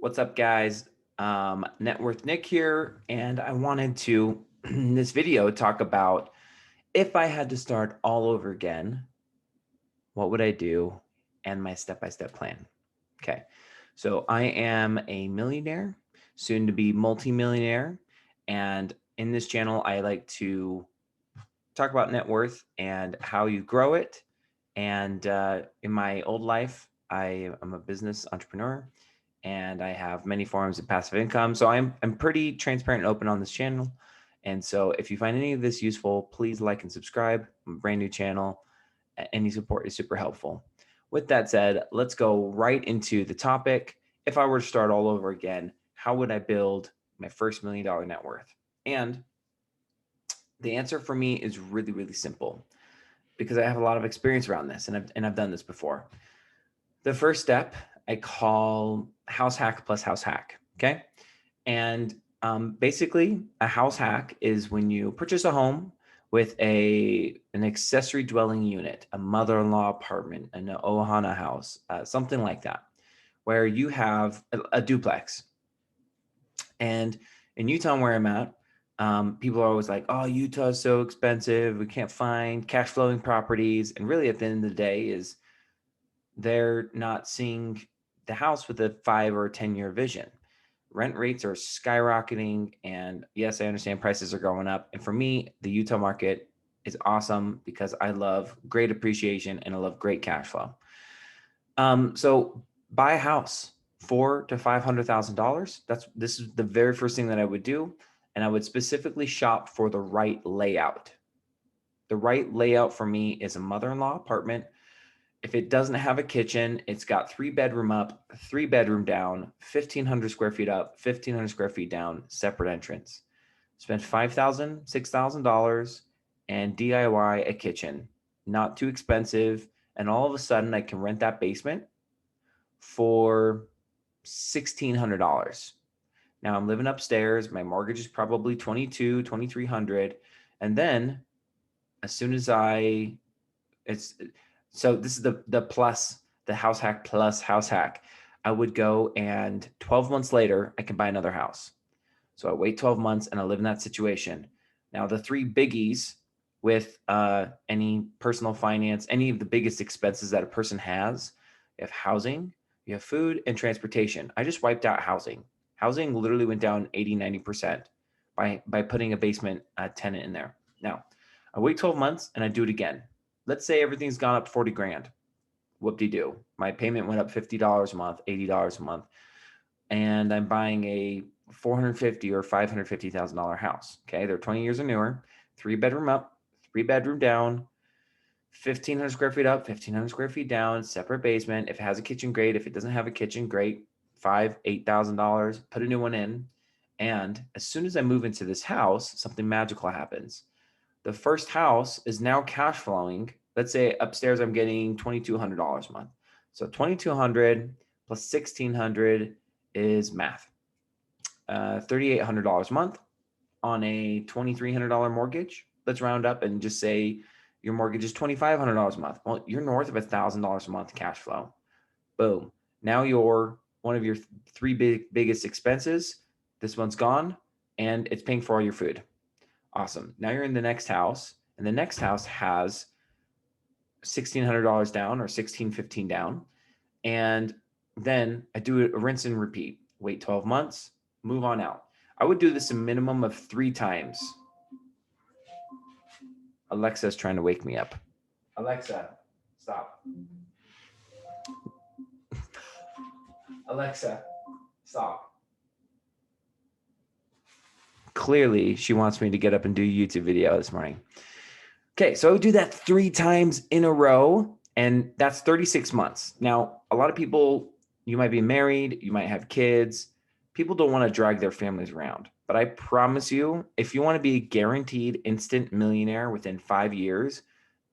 What's up, guys? NetWorthNik here, and I wanted to, in this video, talk about if I had to start all over again, what would I do, and my step-by-step plan. Okay, so I am a millionaire, soon to be multi-millionaire, and in this channel, I like to talk about net worth and how you grow it. And in my old life, I am a business entrepreneur and I have many forms of passive income. So I'm pretty transparent and open on this channel. And so if you find any of this useful, please like and subscribe. I'm a brand new channel. Any support is super helpful. With that said, let's go right into the topic. If I were to start all over again, how would I build my first $1 million net worth? And the answer for me is really, really simple because I have a lot of experience around this and I've done this before. The first step I call house hack plus house hack. Okay. And basically a house hack is when you purchase a home with an accessory dwelling unit, a mother-in-law apartment, an ohana house, something like that, where you have a duplex. And in Utah, where I'm at, people are always like, oh, Utah is so expensive. We can't find cash flowing properties. And really at the end of the day is they're not seeing the house with a 5 or 10-year vision. Rent rates are skyrocketing. And yes, I understand prices are going up. And for me, the Utah market is awesome because I love great appreciation and I love great cash flow. So buy a house, $400,000 to $500,000. This is the very first thing that I would do. And I would specifically shop for the right layout. The right layout for me is a mother-in-law apartment. If it doesn't have a kitchen, it's got 3-bedroom up, 3-bedroom down, 1,500 square feet up, 1,500 square feet down, separate entrance. Spend $5,000, $6,000 and DIY a kitchen. Not too expensive. And all of a sudden I can rent that basement for $1,600. Now I'm living upstairs. My mortgage is probably $2,200, $2,300. And then as soon as so this is the plus, the house hack plus house hack. I would go and 12 months later, I can buy another house. So I wait 12 months and I live in that situation. Now the 3 biggies with any personal finance, any of the biggest expenses that a person has, you have housing, you have food and transportation. I just wiped out housing. Housing literally went down 80, 90% by putting a basement tenant in there. Now I wait 12 months and I do it again. Let's say everything's gone up 40 grand. Whoop-de-doo. My payment went up $50 a month, $80 a month. And I'm buying a $450,000 or $550,000 house. Okay. They're 20 years or newer, 3-bedroom up, 3-bedroom down, 1,500 square feet up, 1,500 square feet down, separate basement. If it has a kitchen, great. If it doesn't have a kitchen, great. $5,000, $8,000, put a new one in. And as soon as I move into this house, something magical happens. The first house is now cash flowing. Let's say upstairs, I'm getting $2,200 a month. So 2,200 plus 1,600 is math. $3,800 a month on a $2,300 mortgage. Let's round up and just say your mortgage is $2,500 a month. Well, you're north of $1,000 a month cash flow. Boom. Now you're one of your 3 biggest expenses. This one's gone and it's paying for all your food. Awesome. Now you're in the next house and the next house has $1,600 down or $1,615 down. And then I do a rinse and repeat. Wait 12 months, move on out. I would do this a minimum of 3 times. Alexa's trying to wake me up. Alexa, stop. Alexa, stop. Clearly, she wants me to get up and do a YouTube video this morning. Okay, so I would do that 3 times in a row, and that's 36 months. Now, a lot of people, you might be married, you might have kids. People don't want to drag their families around. But I promise you, if you want to be a guaranteed instant millionaire within 5 years,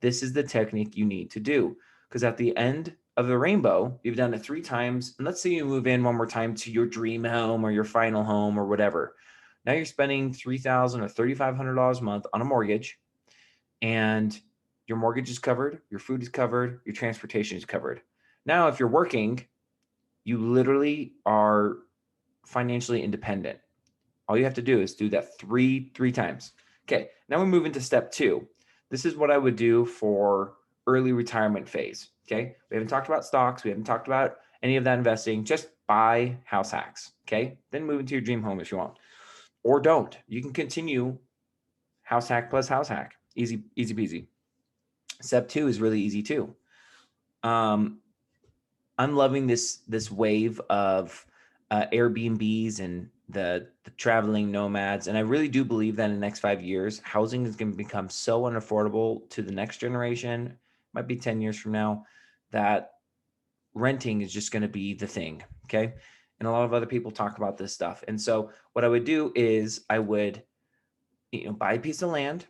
this is the technique you need to do. Because at the end of the rainbow, you've done it 3 times. And let's say you move in one more time to your dream home or your final home or whatever. Now you're spending $3,000 or $3,500 a month on a mortgage, and your mortgage is covered, your food is covered, your transportation is covered. Now, if you're working, you literally are financially independent. All you have to do is do that three times. Okay, now we move into step 2. This is what I would do for early retirement phase. Okay, we haven't talked about stocks. We haven't talked about any of that investing. Just buy house hacks. Okay, then move into your dream home if you want, or don't. You can continue house hack plus house hack. Easy peasy. Step 2 is really easy too. I'm loving this wave of Airbnbs and the traveling nomads. And I really do believe that in the next 5 years, housing is going to become so unaffordable to the next generation, might be 10 years from now, that renting is just going to be the thing. Okay. And a lot of other people talk about this stuff. And so what I would do is I would, buy a piece of land,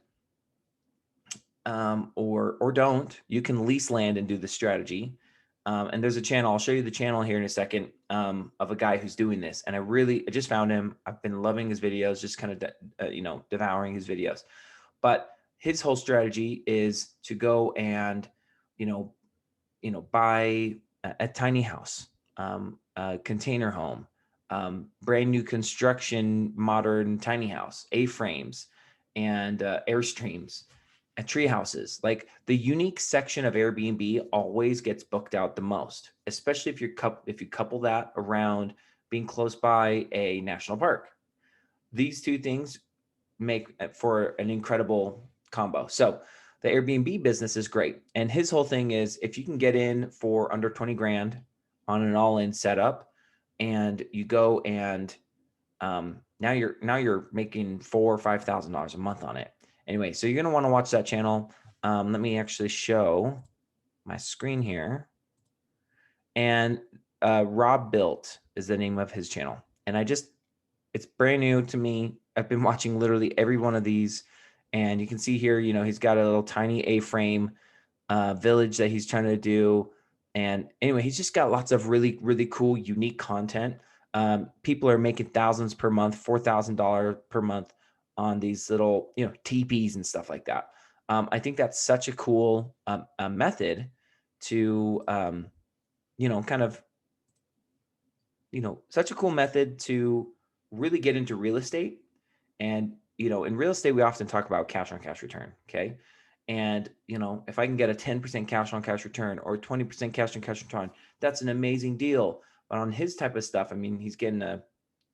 or don't. You can lease land and do the strategy. And there's a channel, I'll show you the channel here in a second, of a guy who's doing this. And I just found him. I've been loving his videos, just kind of, devouring his videos. But his whole strategy is to go and, buy a tiny house, a container home, brand new construction, modern tiny house, A-frames and Airstreams and tree houses. Like the unique section of Airbnb always gets booked out the most, especially if you couple that around being close by a national park. These two things make for an incredible combo. So the Airbnb business is great. And his whole thing is if you can get in for under 20 grand on an all-in setup, and you go and now you're making $4,000 or $5,000 a month on it. Anyway, so you're going to want to watch that channel. Let me actually show my screen here. And Rob Built is the name of his channel. And it's brand new to me. I've been watching literally every one of these. And you can see here, he's got a little tiny A-frame village that he's trying to do. And anyway, he's just got lots of really, really cool, unique content. People are making thousands per month, $4,000 per month on these little, teepees and stuff like that. I think that's such a cool method to, such a cool method to really get into real estate. And, in real estate, we often talk about cash on cash return. Okay. And, if I can get a 10% cash on cash return or 20% cash on cash return, that's an amazing deal. But on his type of stuff, I mean, he's getting a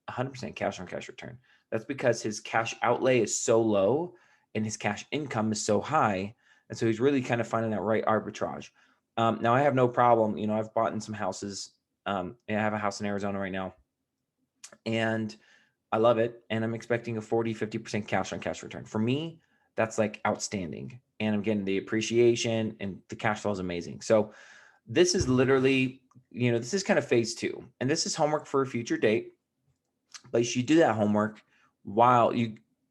100% cash on cash return. That's because his cash outlay is so low and his cash income is so high. And so he's really kind of finding that right arbitrage. Now I have no problem. I've bought in some houses. And I have a house in Arizona right now, and I love it. And I'm expecting a 40, 50% cash on cash return. For me, that's like outstanding. And I'm getting the appreciation and the cash flow is amazing. So this is literally, this is kind of phase 2, and this is homework for a future date. But you should do that homework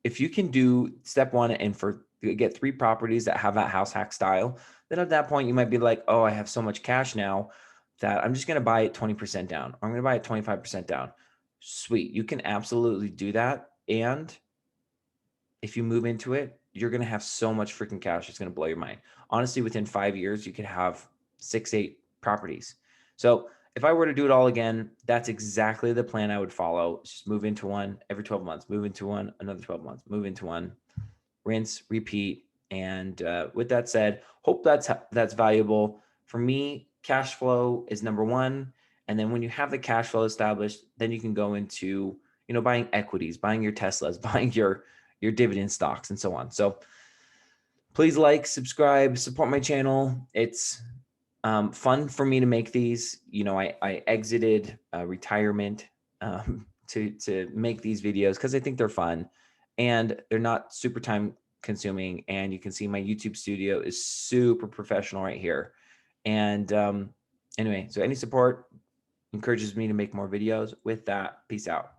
if you can do step 1 and get 3 properties that have that house hack style, then at that point you might be like, oh, I have so much cash now that I'm just going to buy it 20% down. Or I'm going to buy it 25% down. Sweet. You can absolutely do that. And if you move into it, you're going to have so much freaking cash. It's going to blow your mind. Honestly, within 5 years, you could have 6, 8 properties. So if I were to do it all again, that's exactly the plan I would follow. Just move into one every 12 months, move into one, another 12 months, move into one, rinse, repeat. And with that said, hope that's valuable. For me, cash flow is number 1. And then when you have the cash flow established, then you can go into, buying equities, buying your Teslas, buying your dividend stocks and so on. So please subscribe, support my channel. It's fun for me to make these. I exited retirement to make these videos because I think they're fun and they're not super time consuming. And you can see my YouTube studio is super professional right here. And anyway, so any support encourages me to make more videos. With that, peace out.